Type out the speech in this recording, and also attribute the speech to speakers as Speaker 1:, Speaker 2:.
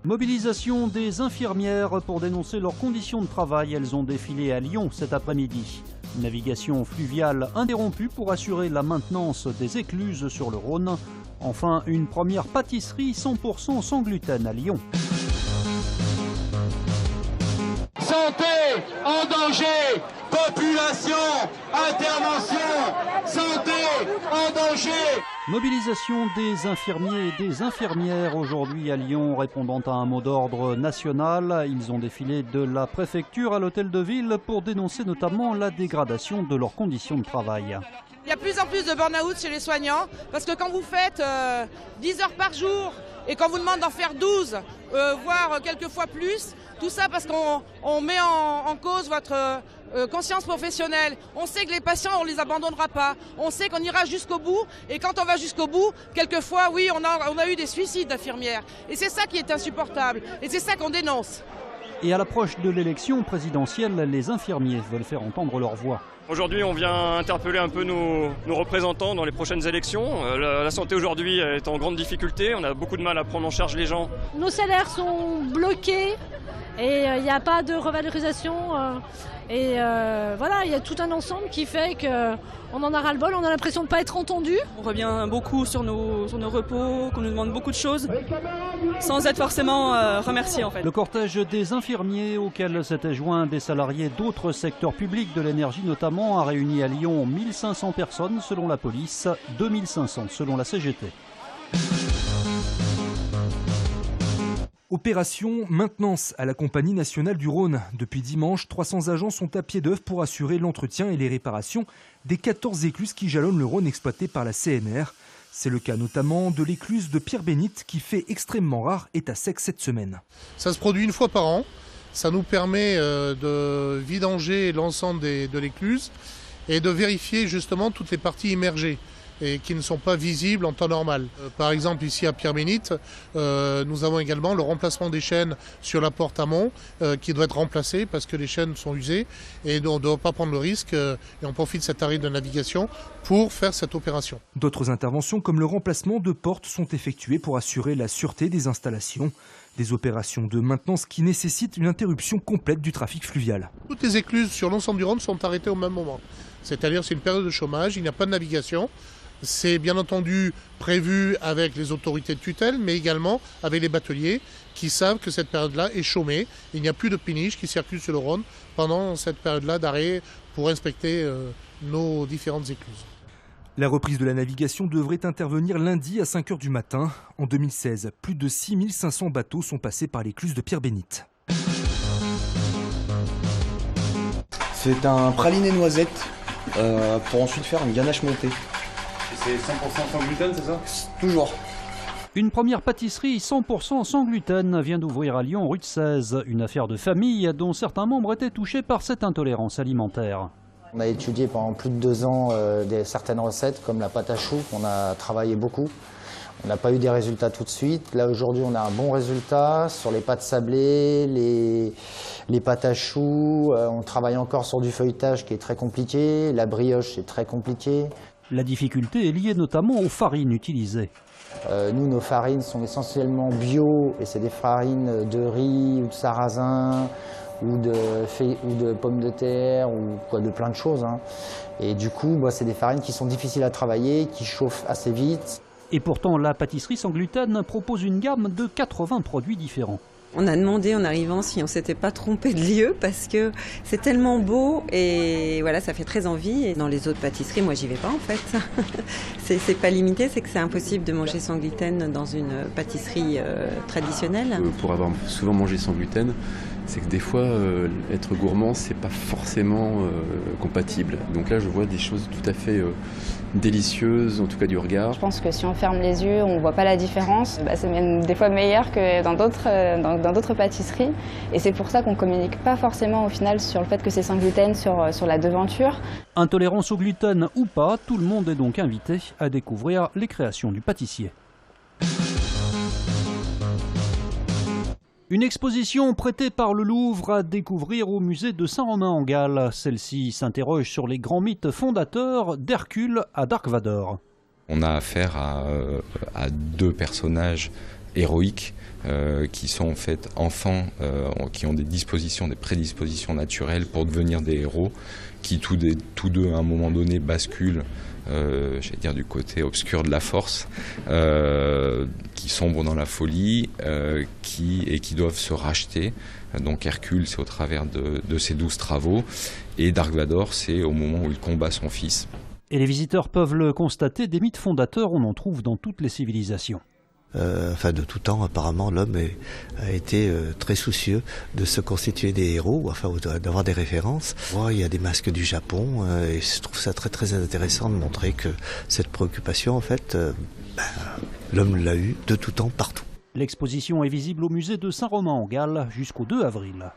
Speaker 1: Mobilisation des infirmières pour dénoncer leurs conditions de travail. Elles ont défilé à Lyon cet après-midi. Navigation fluviale interrompue pour assurer la maintenance des écluses sur le Rhône. Enfin, une première pâtisserie 100% sans gluten à Lyon.
Speaker 2: Santé en danger, population, intervention, santé en danger.
Speaker 1: Mobilisation des infirmiers et des infirmières aujourd'hui à Lyon, répondant à un mot d'ordre national. Ils ont défilé de la préfecture à l'hôtel de ville pour dénoncer notamment la dégradation de leurs conditions de travail.
Speaker 3: Il y a de plus en plus de burn-out chez les soignants parce que quand vous faites 10 heures par jour et qu'on vous demande d'en faire 12, voire quelques fois plus, tout ça parce qu'on met en cause votre conscience professionnelle. On sait que les patients, on ne les abandonnera pas. On sait qu'on ira jusqu'au bout. Et quand on va jusqu'au bout, quelquefois, oui, on a eu des suicides d'infirmières. Et c'est ça qui est insupportable. Et c'est ça qu'on dénonce.
Speaker 1: Et à l'approche de l'élection présidentielle, les infirmiers veulent faire entendre leur voix.
Speaker 4: Aujourd'hui, on vient interpeller un peu nos représentants dans les prochaines élections. La santé aujourd'hui est en grande difficulté. On a beaucoup de mal à prendre en charge les gens.
Speaker 5: Nos salaires sont bloqués et il n'y a pas de revalorisation. Voilà, il y a tout un ensemble qui fait qu'on en a ras-le-bol, on a l'impression de ne pas être entendu.
Speaker 6: On revient beaucoup sur nos repos, qu'on nous demande beaucoup de choses, sans être forcément remerciés en fait.
Speaker 1: Le cortège des infirmiers auquel s'étaient joints des salariés d'autres secteurs publics de l'énergie notamment a réuni à Lyon 1500 personnes selon la police, 2500 selon la CGT.
Speaker 7: Opération maintenance à la Compagnie nationale du Rhône. Depuis dimanche, 300 agents sont à pied d'œuvre pour assurer l'entretien et les réparations des 14 écluses qui jalonnent le Rhône exploité par la CNR. C'est le cas notamment de l'écluse de Pierre-Bénite qui, fait extrêmement rare, est à sec cette semaine.
Speaker 8: Ça se produit une fois par an. Ça nous permet de vidanger l'ensemble de l'écluse et de vérifier justement toutes les parties immergées et qui ne sont pas visibles en temps normal. Par exemple, ici à Pierre-Bénite, nous avons également le remplacement des chaînes sur la porte amont qui doit être remplacé parce que les chaînes sont usées et on ne doit pas prendre le risque et on profite de cet arrêt de navigation pour faire cette opération.
Speaker 7: D'autres interventions comme le remplacement de portes sont effectuées pour assurer la sûreté des installations. Des opérations de maintenance qui nécessitent une interruption complète du trafic fluvial.
Speaker 8: Toutes les écluses sur l'ensemble du Rhône sont arrêtées au même moment. C'est-à-dire c'est une période de chômage, il n'y a pas de navigation. C'est bien entendu prévu avec les autorités de tutelle, mais également avec les bateliers qui savent que cette période-là est chômée. Il n'y a plus de péniches qui circulent sur le Rhône pendant cette période-là d'arrêt pour inspecter nos différentes écluses.
Speaker 7: La reprise de la navigation devrait intervenir lundi à 5 h du matin. En 2016, plus de 6500 bateaux sont passés par l'écluse de Pierre-Bénite.
Speaker 9: C'est un praliné noisette pour ensuite faire une ganache montée.
Speaker 10: C'est 100% sans gluten, c'est ça?
Speaker 9: Toujours.
Speaker 1: Une première pâtisserie 100% sans gluten vient d'ouvrir à Lyon, rue de 16. Une affaire de famille dont certains membres étaient touchés par cette intolérance alimentaire.
Speaker 11: On a étudié pendant plus de 2 ans certaines recettes comme la pâte à choux qu'on a travaillé beaucoup. On n'a pas eu des résultats tout de suite. Là aujourd'hui on a un bon résultat sur les pâtes sablées, les pâtes à choux. On travaille encore sur du feuilletage qui est très compliqué. La brioche c'est très compliqué.
Speaker 1: La difficulté est liée notamment aux farines utilisées.
Speaker 11: Nous, nos farines sont essentiellement bio et c'est des farines de riz ou de sarrasin ou de pommes de terre ou de plein de choses. Et du coup, c'est des farines qui sont difficiles à travailler, qui chauffent assez vite.
Speaker 1: Et pourtant, la pâtisserie sans gluten propose une gamme de 80 produits différents.
Speaker 12: On a demandé en arrivant si on s'était pas trompé de lieu parce que c'est tellement beau et voilà, ça fait très envie. Et dans les autres pâtisseries, moi j'y vais pas en fait. c'est pas limité, c'est que c'est impossible de manger sans gluten dans une pâtisserie traditionnelle.
Speaker 13: Pour avoir souvent mangé sans gluten, c'est que des fois, être gourmand, c'est pas forcément compatible. Donc là, je vois des choses tout à fait délicieuses, en tout cas du regard.
Speaker 14: Je pense que si on ferme les yeux, on voit pas la différence. C'est même des fois meilleur que dans d'autres pâtisseries. Et c'est pour ça qu'on communique pas forcément au final sur le fait que c'est sans gluten sur la devanture.
Speaker 1: Intolérance au gluten ou pas, tout le monde est donc invité à découvrir les créations du pâtissier. Une exposition prêtée par le Louvre à découvrir au musée de Saint-Romain-en-Galles. Celle-ci s'interroge sur les grands mythes fondateurs d'Hercule à Dark Vador.
Speaker 15: On a affaire à deux personnages héroïques, qui sont en fait enfants qui ont des prédispositions naturelles pour devenir des héros, qui tous deux à un moment donné basculent j'allais dire du côté obscur de la force, qui sombrent dans la folie, qui doivent se racheter. Donc Hercule, c'est au travers de ses 12 travaux, et Dark Vador, c'est au moment où il combat son fils.
Speaker 1: Et les visiteurs peuvent le constater, des mythes fondateurs, on en trouve dans toutes les civilisations.
Speaker 16: De tout temps, apparemment, l'homme a été très soucieux de se constituer des héros, d'avoir des références. Il y a des masques du Japon, et je trouve ça très très intéressant de montrer que cette préoccupation, en fait, l'homme l'a eu de tout temps, partout.
Speaker 1: L'exposition est visible au musée de Saint-Romain-en-Galles jusqu'au 2 avril.